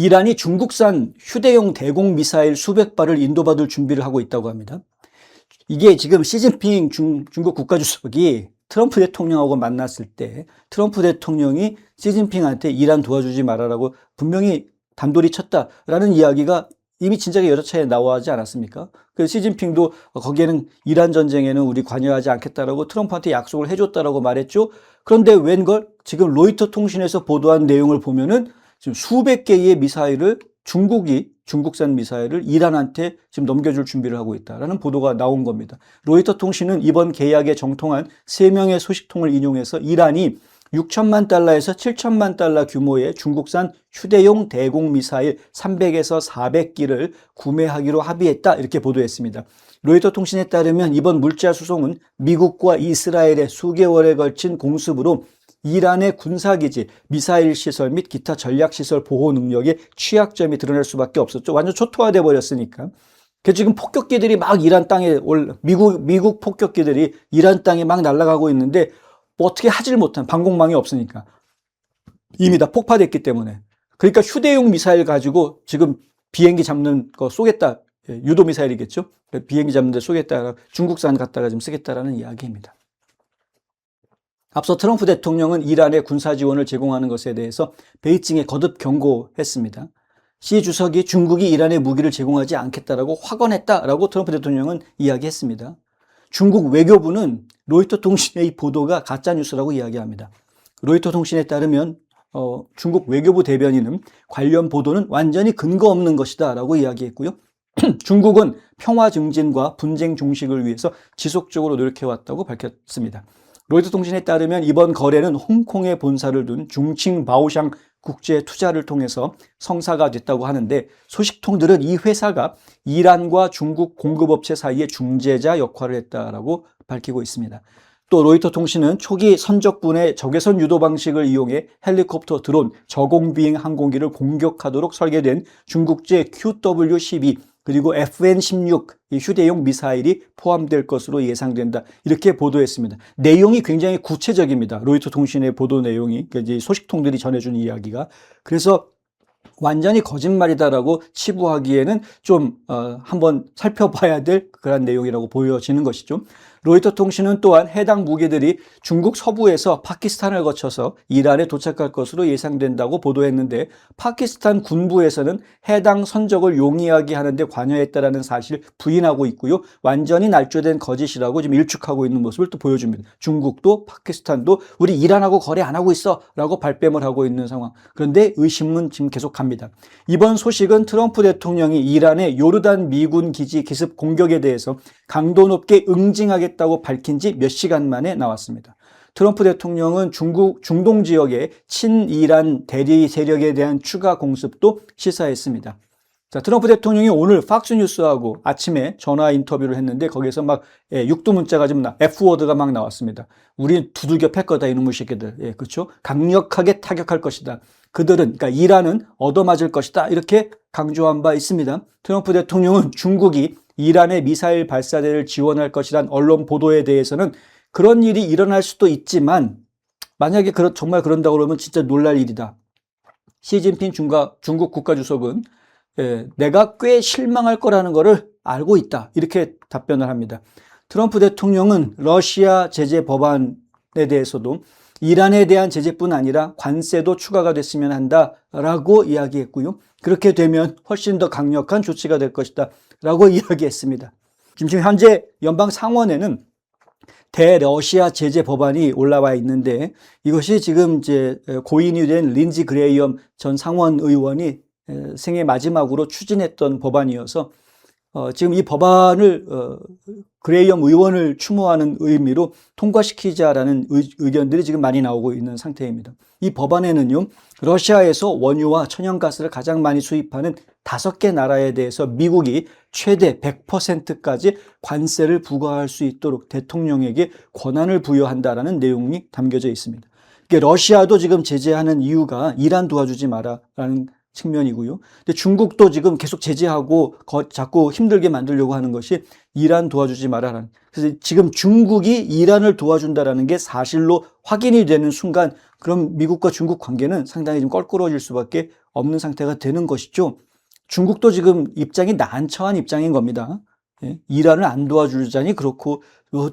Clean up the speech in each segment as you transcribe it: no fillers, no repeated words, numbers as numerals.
이란이 중국산 휴대용 대공 미사일 수백 발을 인도받을 준비를 하고 있다고 합니다. 이게 지금 시진핑 중국 국가주석이 트럼프 대통령하고 만났을 때 트럼프 대통령이 시진핑한테 이란 도와주지 말아라고 분명히 단도리 쳤다라는 이야기가 이미 진작에 여러 차례 나오지 않았습니까? 그래서 시진핑도 거기에는 이란 전쟁에는 우리 관여하지 않겠다라고 트럼프한테 약속을 해줬다라고 말했죠. 그런데 웬걸 지금 로이터 통신에서 보도한 내용을 보면은 지금 수백 개의 미사일을 중국산 미사일을 이란한테 지금 넘겨줄 준비를 하고 있다라는 보도가 나온 겁니다. 로이터 통신은 이번 계약에 정통한 3명의 소식통을 인용해서 이란이 6천만 달러에서 7천만 달러 규모의 중국산 휴대용 대공 미사일 300에서 400기를 구매하기로 합의했다 이렇게 보도했습니다. 로이터 통신에 따르면 이번 물자 수송은 미국과 이스라엘의 수개월에 걸친 공습으로 이란의 군사기지, 미사일 시설 및 기타 전략시설 보호 능력의 취약점이 드러날 수밖에 없었죠. 완전 초토화돼 버렸으니까. 지금 폭격기들이 막 이란 땅에 미국 폭격기들이 이란 땅에 막 날아가고 있는데 뭐 어떻게 하질 못한 방공망이 없으니까 이미 다 폭파됐기 때문에. 그러니까 휴대용 미사일 가지고 지금 비행기 잡는 거 쏘겠다. 유도 미사일이겠죠. 비행기 잡는 데 쏘겠다. 중국산 갖다가 좀 쓰겠다라는 이야기입니다. 앞서 트럼프 대통령은 이란의 군사 지원을 제공하는 것에 대해서 베이징에 거듭 경고했습니다. 시 주석이 중국이 이란에 무기를 제공하지 않겠다라고 확언했다라고 트럼프 대통령은 이야기했습니다. 중국 외교부는 로이터 통신의 이 보도가 가짜뉴스라고 이야기합니다. 로이터 통신에 따르면 중국 외교부 대변인은 관련 보도는 완전히 근거 없는 것이다 라고 이야기했고요. 중국은 평화 증진과 분쟁 종식을 위해서 지속적으로 노력해왔다고 밝혔습니다. 로이터 통신에 따르면 이번 거래는 홍콩에 본사를 둔 중칭 바오샹 국제 투자를 통해서 성사가 됐다고 하는데 소식통들은 이 회사가 이란과 중국 공급업체 사이의 중재자 역할을 했다라고 밝히고 있습니다. 또 로이터 통신은 초기 선적분의 적외선 유도 방식을 이용해 헬리콥터, 드론, 저공비행 항공기를 공격하도록 설계된 중국제 QW-12 그리고 FN-16 휴대용 미사일이 포함될 것으로 예상된다. 이렇게 보도했습니다. 내용이 굉장히 구체적입니다. 로이터 통신의 보도 내용이, 이제 소식통들이 전해준 이야기가. 그래서 완전히 거짓말이다라고 치부하기에는 좀 한번 살펴봐야 될 그런 내용이라고 보여지는 것이죠. 로이터 통신은 또한 해당 무기들이 중국 서부에서 파키스탄을 거쳐서 이란에 도착할 것으로 예상된다고 보도했는데 파키스탄 군부에서는 해당 선적을 용이하게 하는데 관여했다라는 사실을 부인하고 있고요. 완전히 날조된 거짓이라고 지금 일축하고 있는 모습을 또 보여줍니다. 중국도 파키스탄도 우리 이란하고 거래 안 하고 있어 라고 발뺌을 하고 있는 상황. 그런데 의심은 지금 계속합니다. 이번 소식은 트럼프 대통령이 이란의 요르단 미군 기지 기습 공격에 대해서 강도 높게 응징하겠다고 밝힌 지 몇 시간 만에 나왔습니다. 트럼프 대통령은 중동 지역의 친이란 대리 세력에 대한 추가 공습도 시사했습니다. 자, 트럼프 대통령이 오늘 팍스뉴스하고 아침에 전화 인터뷰를 했는데 거기서 막 육두 문자가 좀 F워드가 막 나왔습니다. 우린 두들겨 팰 거다 이놈의 새끼들. 그렇죠? 강력하게 타격할 것이다. 그들은 그러니까 이란은 얻어맞을 것이다. 이렇게 강조한 바 있습니다. 트럼프 대통령은 중국이 이란의 미사일 발사대를 지원할 것이란 언론 보도에 대해서는 그런 일이 일어날 수도 있지만 만약에 정말 그런다고 그러면 진짜 놀랄 일이다. 시진핑 중국 국가주석은 내가 꽤 실망할 거라는 것을 알고 있다. 이렇게 답변을 합니다. 트럼프 대통령은 러시아 제재 법안에 대해서도 이란에 대한 제재뿐 아니라 관세도 추가가 됐으면 한다라고 이야기했고요. 그렇게 되면 훨씬 더 강력한 조치가 될 것이다 라고 이야기했습니다. 지금 현재 연방 상원에는 대러시아 제재 법안이 올라와 있는데 이것이 지금 이제 고인이 된 린지 그레이엄 전 상원 의원이 생애 마지막으로 추진했던 법안이어서 지금 이 법안을 그레이엄 의원을 추모하는 의미로 통과시키자라는 의견들이 지금 많이 나오고 있는 상태입니다. 이 법안에는요, 러시아에서 원유와 천연가스를 가장 많이 수입하는 5개 나라에 대해서 미국이 최대 100%까지 관세를 부과할 수 있도록 대통령에게 권한을 부여한다라는 내용이 담겨져 있습니다. 러시아도 지금 제재하는 이유가 이란 도와주지 마라라는 측면이고요. 근데 중국도 지금 계속 제재하고 자꾸 힘들게 만들려고 하는 것이 이란 도와주지 마라라는. 그래서 지금 중국이 이란을 도와준다라는 게 사실로 확인이 되는 순간 그럼 미국과 중국 관계는 상당히 좀 껄끄러워질 수밖에 없는 상태가 되는 것이죠. 중국도 지금 입장이 난처한 입장인 겁니다. 예? 이란을 안 도와주자니 그렇고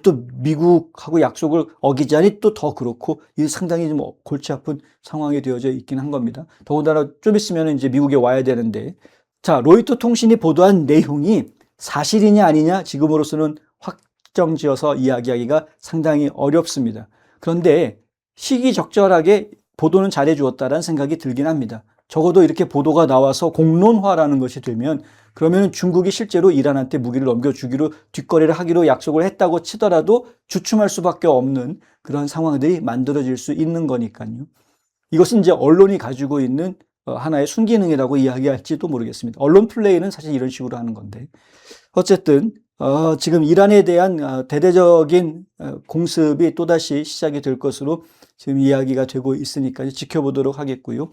또 미국하고 약속을 어기자니 또 더 그렇고 이 상당히 좀 골치 아픈 상황이 되어져 있긴 한 겁니다. 더군다나 좀 있으면 이제 미국에 와야 되는데 자, 로이터 통신이 보도한 내용이 사실이냐 아니냐 지금으로서는 확정지어서 이야기하기가 상당히 어렵습니다. 그런데 시기적절하게 보도는 잘해 주었다라는 생각이 들긴 합니다. 적어도 이렇게 보도가 나와서 공론화라는 것이 되면 그러면 중국이 실제로 이란한테 무기를 넘겨주기로 뒷거래를 하기로 약속을 했다고 치더라도 주춤할 수밖에 없는 그런 상황들이 만들어질 수 있는 거니까요. 이것은 이제 언론이 가지고 있는 하나의 순기능이라고 이야기할지도 모르겠습니다. 언론 플레이는 사실 이런 식으로 하는 건데 어쨌든 지금 이란에 대한 대대적인 공습이 또다시 시작이 될 것으로 지금 이야기가 되고 있으니까 지켜보도록 하겠고요.